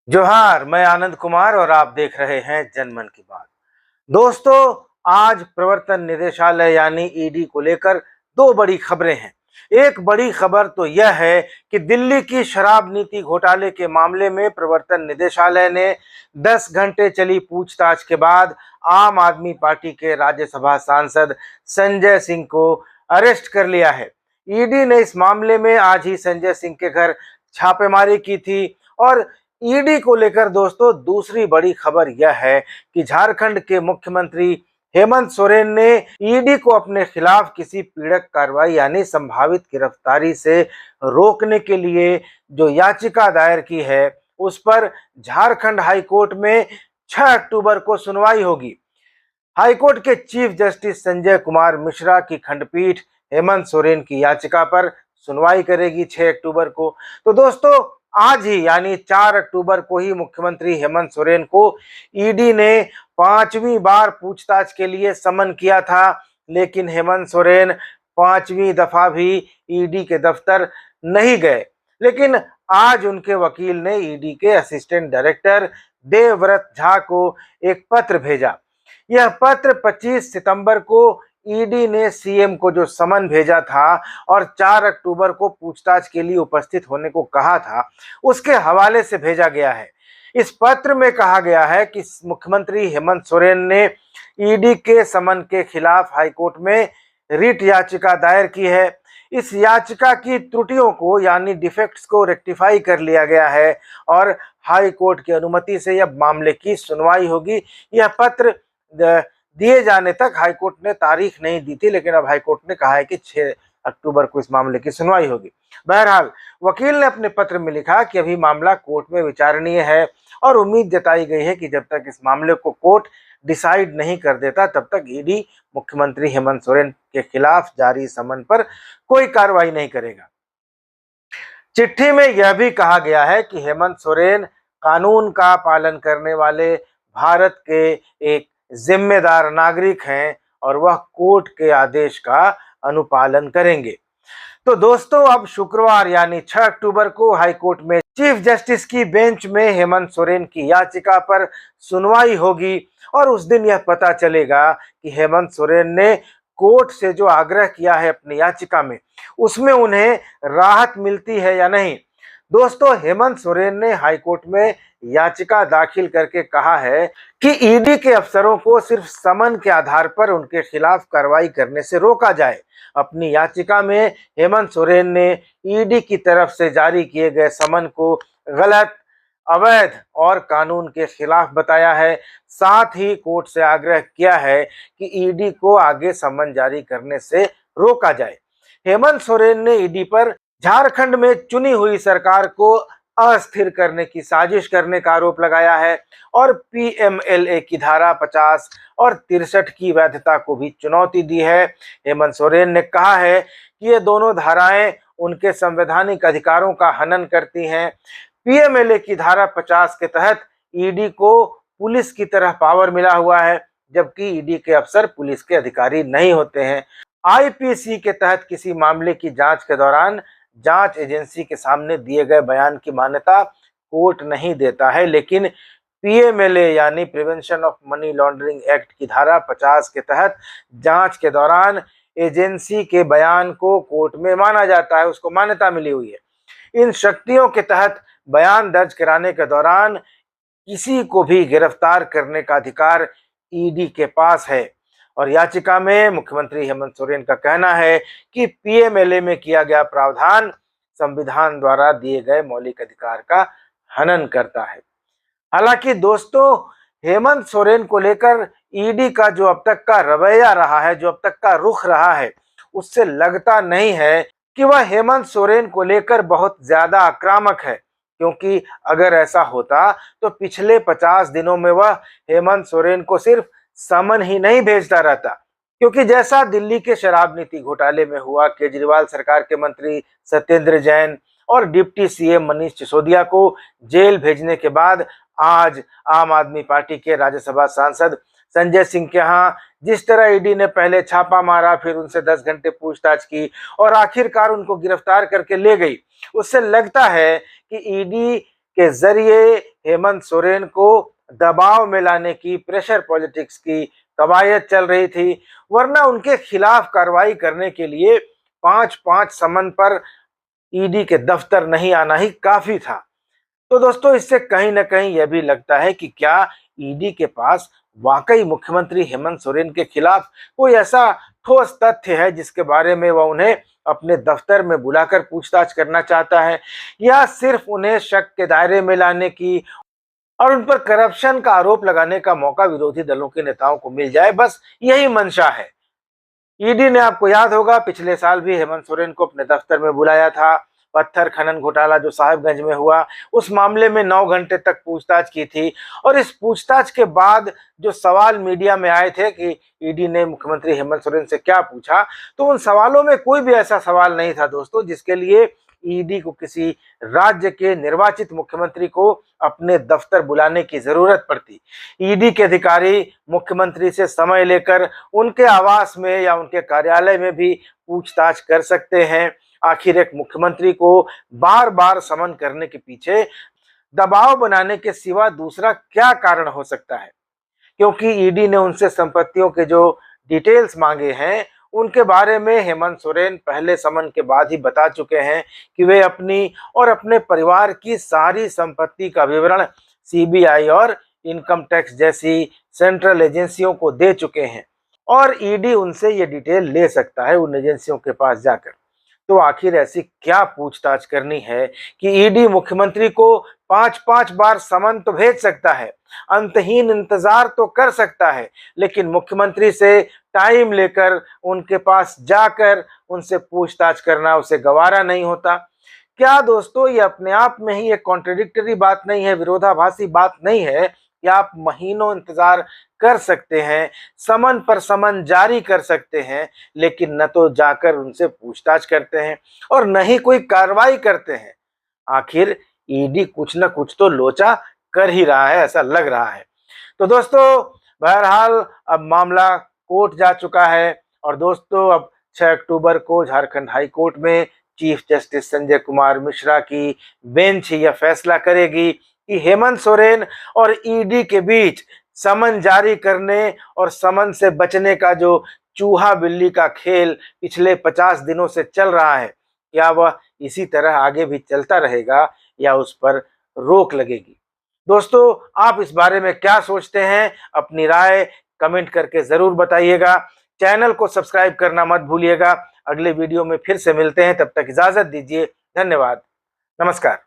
जोहार, मैं आनंद कुमार और आप देख रहे हैं जनमन की बात। दोस्तों, आज प्रवर्तन निदेशालय यानी ईडी को लेकर दो बड़ी खबरें हैं। एक बड़ी खबर तो यह है कि दिल्ली की शराब नीति घोटाले के मामले में प्रवर्तन निदेशालय ने 10 घंटे चली पूछताछ के बाद आम आदमी पार्टी के राज्यसभा सांसद संजय सिंह को अरेस्ट कर लिया है। ईडी ने इस मामले में आज ही संजय सिंह के घर छापेमारी की थी और ईडी को लेकर दोस्तों दूसरी बड़ी खबर यह है कि झारखंड के मुख्यमंत्री हेमंत सोरेन ने ईडी को अपने खिलाफ किसी पीड़क कार्रवाई यानी संभावित गिरफ्तारी से रोकने के लिए जो याचिका दायर की है उस पर झारखंड हाईकोर्ट में 6 अक्टूबर को सुनवाई होगी। हाईकोर्ट के चीफ जस्टिस संजय कुमार मिश्रा की खंडपीठ हेमंत सोरेन की याचिका पर सुनवाई करेगी 6 अक्टूबर को। तो दोस्तों, आज ही यानी 4 अक्टूबर को ही मुख्यमंत्री हेमंत सोरेन को ईडी ने 5वीं बार पूछताछ के लिए समन किया था, लेकिन हेमंत सोरेन 5वीं दफा भी ईडी के दफ्तर नहीं गए। लेकिन आज उनके वकील ने ईडी के असिस्टेंट डायरेक्टर देवव्रत झा को एक पत्र भेजा। यह पत्र 25 सितंबर को ईडी ने सीएम को जो समन भेजा था और 4 अक्टूबर को पूछताछ के लिए उपस्थित होने को कहा था, उसके हवाले से भेजा गया है। इस पत्र में कहा गया है कि मुख्यमंत्री हेमंत सोरेन ने ईडी के समन के खिलाफ हाईकोर्ट में रिट याचिका दायर की है। इस याचिका की त्रुटियों को यानी डिफेक्ट्स को रेक्टिफाई कर लिया गया है और हाई कोर्ट की अनुमति से यह मामले की सुनवाई होगी। यह पत्र दिए जाने तक हाईकोर्ट ने तारीख नहीं दी थी, लेकिन अब हाईकोर्ट ने कहा है कि 6 अक्टूबर को इस मामले की सुनवाई होगी। बहरहाल, वकील ने अपने पत्र में लिखा कि अभी मामला कोर्ट में विचारणीय है और उम्मीद जताई गई है कि जब तक इस मामले को कोर्ट डिसाइड नहीं कर देता तब तक ईडी मुख्यमंत्री हेमंत सोरेन के खिलाफ जारी समन पर कोई कार्रवाई नहीं करेगा। चिट्ठी में यह भी कहा गया है कि हेमंत सोरेन कानून का पालन करने वाले भारत के एक जिम्मेदार नागरिक हैं और वह कोर्ट के आदेश का अनुपालन करेंगे। तो दोस्तों, अब शुक्रवार यानी 6 अक्टूबर को हाईकोर्ट में चीफ जस्टिस की बेंच में हेमंत सोरेन की याचिका पर सुनवाई होगी और उस दिन यह पता चलेगा कि हेमंत सोरेन ने कोर्ट से जो आग्रह किया है अपनी याचिका में, उसमें उन्हें राहत मिलती है या नहीं। दोस्तों, हेमंत सोरेन ने हाईकोर्ट में याचिका दाखिल करके कहा है कि ईडी के अफसरों को सिर्फ समन के आधार पर उनके खिलाफ कार्रवाई करने से रोका जाए। अपनी याचिका में हेमंत सोरेन ने ईडी की तरफ से जारी किए गए समन को गलत, अवैध और कानून के खिलाफ बताया है। साथ ही कोर्ट से आग्रह किया है कि ईडी को आगे समन जारी करने से रोका जाए। हेमंत सोरेन ने ईडी पर झारखंड में चुनी हुई सरकार को अस्थिर करने की साजिश करने का आरोप लगाया है और पीएमएलए की धारा 50 और 63 की वैधता को भी चुनौती दी है। हेमंत सोरेन ने कहा है कि ये दोनों धाराएं उनके संवैधानिक अधिकारों का हनन करती हैं। पीएमएलए की धारा 50 के तहत ईडी को पुलिस की तरह पावर मिला हुआ है, जबकि ईडी के अफसर पुलिस के अधिकारी नहीं होते हैं। आईपीसी के तहत किसी मामले की जांच के दौरान जांच एजेंसी के सामने दिए गए बयान की मान्यता कोर्ट नहीं देता है, लेकिन पीएमएलए यानी prevention of money laundering act की धारा 50 के तहत जांच के दौरान एजेंसी के बयान को कोर्ट में माना जाता है, उसको मान्यता मिली हुई है। इन शक्तियों के तहत बयान दर्ज कराने के दौरान किसी को भी गिरफ्तार करने का अधिकार ईडी के पास है और याचिका में मुख्यमंत्री हेमंत सोरेन का कहना है कि पीएमएलए में किया गया प्रावधान संविधान द्वारा दिए गए मौलिक अधिकार का हनन करता है। हालांकि दोस्तों, हेमंत सोरेन को लेकर ईडी का जो अब तक का रवैया रहा है, जो अब तक का रुख रहा है, उससे लगता नहीं है कि वह हेमंत सोरेन को लेकर बहुत ज्यादा आक्रामक है, क्योंकि अगर ऐसा होता तो पिछले 50 दिनों में वह हेमंत सोरेन को सिर्फ समन ही नहीं भेजता रहता। क्योंकि जैसा दिल्ली के शराब नीति घोटाले में हुआ, केजरीवाल सरकार के मंत्री सत्येंद्र जैन और डिप्टी सीएम मनीष सिसोदिया को जेल भेजने के बाद आज आम आदमी पार्टी के राज्यसभा सांसद संजय सिंह के यहाँ जिस तरह ईडी ने पहले छापा मारा, फिर उनसे 10 घंटे पूछताछ की और आखिरकार उनको गिरफ्तार करके ले गई, उससे लगता है कि ईडी के जरिए हेमंत सोरेन को दबाव में लाने की, प्रेशर पॉलिटिक्स की कवायद चल रही थी, वरना उनके खिलाफ कार्रवाई करने के लिए 5-5 समन पर ईडी के दफ्तर नहीं आना ही काफी था। तो दोस्तों, इससे कहीं ना कहीं यह भी लगता है कि क्या ईडी के पास वाकई मुख्यमंत्री हेमंत सोरेन के खिलाफ कोई ऐसा ठोस तथ्य है जिसके बारे में वह उन्हें अपने दफ्तर में बुलाकर पूछताछ करना चाहता है, या सिर्फ उन्हें शक के दायरे में लाने की और उन पर करप्शन का आरोप लगाने का मौका विरोधी दलों के नेताओं को मिल जाए, बस यही मंशा है। ईडी ने, आपको याद होगा, पिछले साल भी हेमंत सोरेन को अपने दफ्तर में बुलाया था। पत्थर खनन घोटाला जो साहिबगंज में हुआ, उस मामले में 9 घंटे तक पूछताछ की थी। और इस पूछताछ के बाद जो सवाल मीडिया में आए थे कि ईडी ने मुख्यमंत्री हेमंत सोरेन से क्या पूछा, तो उन सवालों में कोई भी ऐसा सवाल नहीं था दोस्तों जिसके लिए ईडी को किसी राज्य के निर्वाचित मुख्यमंत्री को अपने दफ्तर बुलाने की जरूरत पड़ती। ईडी के अधिकारी मुख्यमंत्री से समय लेकर उनके आवास में या उनके कार्यालय में भी पूछताछ कर सकते हैं। आखिर एक मुख्यमंत्री को बार बार समन करने के पीछे दबाव बनाने के सिवा दूसरा क्या कारण हो सकता है? क्योंकि ईडी ने उनसे संपत्तियों के जो डिटेल्स मांगे हैं, उनके बारे में हेमंत सोरेन पहले समन के बाद ही बता चुके हैं कि वे अपनी और अपने परिवार की सारी संपत्ति का विवरण सीबीआई और इनकम टैक्स जैसी सेंट्रल एजेंसियों को दे चुके हैं, और ईडी उनसे ये डिटेल ले सकता है उन एजेंसियों के पास जाकर। तो आखिर ऐसी क्या पूछताछ करनी है कि ईडी मुख्यमंत्री को 5-5 बार समन तो भेज सकता है, अंतहीन इंतजार तो कर सकता है, लेकिन मुख्यमंत्री से टाइम लेकर उनके पास जाकर उनसे पूछताछ करना उसे गवारा नहीं होता? क्या दोस्तों, ये अपने आप में ही एक कॉन्ट्रडिक्टरी बात नहीं है, विरोधाभासी बात नहीं है कि आप महीनों इंतजार कर सकते हैं, समन पर समन जारी कर सकते हैं, लेकिन न तो जाकर उनसे पूछताछ करते हैं और न ही कोई कार्रवाई करते हैं? आखिर ईडी कुछ न कुछ तो लोचा कर ही रहा है, ऐसा लग रहा है। तो दोस्तों, बहरहाल अब मामला कोर्ट जा चुका है, और दोस्तों अब 6 अक्टूबर को झारखंड हाई कोर्ट में चीफ जस्टिस संजय कुमार मिश्रा की बेंच यह फैसला करेगी कि हेमंत सोरेन और ईडी के बीच समन जारी करने और समन से बचने का जो चूहा बिल्ली का खेल पिछले 50 दिनों से चल रहा है, क्या वह इसी तरह आगे भी चलता रहेगा या उस पर रोक लगेगी? दोस्तों, आप इस बारे में क्या सोचते हैं? अपनी राय कमेंट करके जरूर बताइएगा। चैनल को सब्सक्राइब करना मत भूलिएगा। अगले वीडियो में फिर से मिलते हैं, तब तक इजाजत दीजिए। धन्यवाद, नमस्कार।